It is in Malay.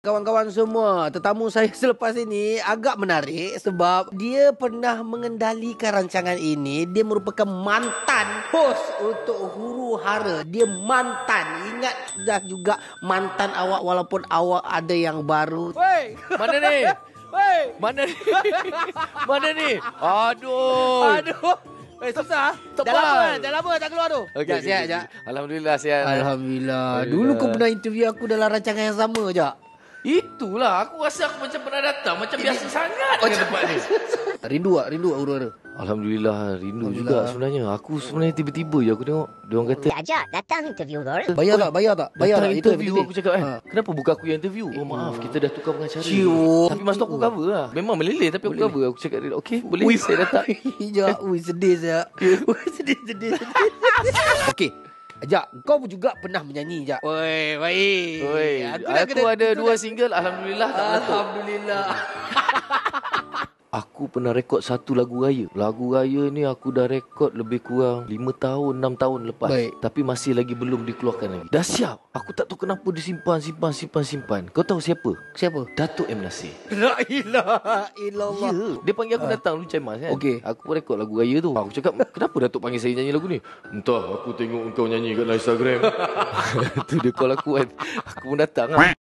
kawan-kawan semua, tetamu saya selepas ini agak menarik sebab dia pernah mengendalikan rancangan ini. Dia merupakan mantan host untuk Huru Hara. Dia mantan. Ingat dah juga mantan awak walaupun awak ada yang baru. Wey, Mana ni? wey, Mana ni? Mana ni? Aduh. aduh. Susah. Tebal. Dah lama tak keluar tu. Jap, sihat, Jap. Alhamdulillah sihat. Alhamdulillah. Dulu kau pernah interview aku dalam rancangan yang sama, Jak. Itulah, aku rasa aku macam pernah datang. Macam biasa sangat dengan tempat ni. Rindu Huru Hara. Alhamdulillah, rindu juga sebenarnya. Aku sebenarnya tiba-tiba je aku tengok diorang kata Ajak datang interview Lord. Bayar tak? datang Itu interview ni. aku cakap kenapa bukan aku yang interview? Oh maaf, kita dah tukar pengacara. Tapi masa tu aku cover lah. Memang meleleh tapi aku cover. Aku cakap dia, okey boleh saya datang. Jak, sedih saya. Sedih. Okey. Jak, kau juga pernah menyanyi, Jak. Oi, baik. Oi, aku ada 2 single. Alhamdulillah tak meletup. Alhamdulillah. Aku pernah rekod 1 lagu raya. Lagu raya ni aku dah rekod lebih kurang 5 tahun, 6 tahun lepas. Baik. Tapi masih lagi belum dikeluarkan lagi. Dah siap. Aku tak tahu kenapa disimpan. Kau tahu siapa? Siapa? Datuk M. Nasir. La ilaha illallah. Ya. Dia panggil aku datang dulu Cik Mas kan. Okey. Aku rekod lagu raya tu. Aku cakap, kenapa Datuk panggil saya nyanyi lagu ni? Entah, aku tengok kau nyanyi kat Instagram. Tu dia call aku kan. Aku pun datang lah.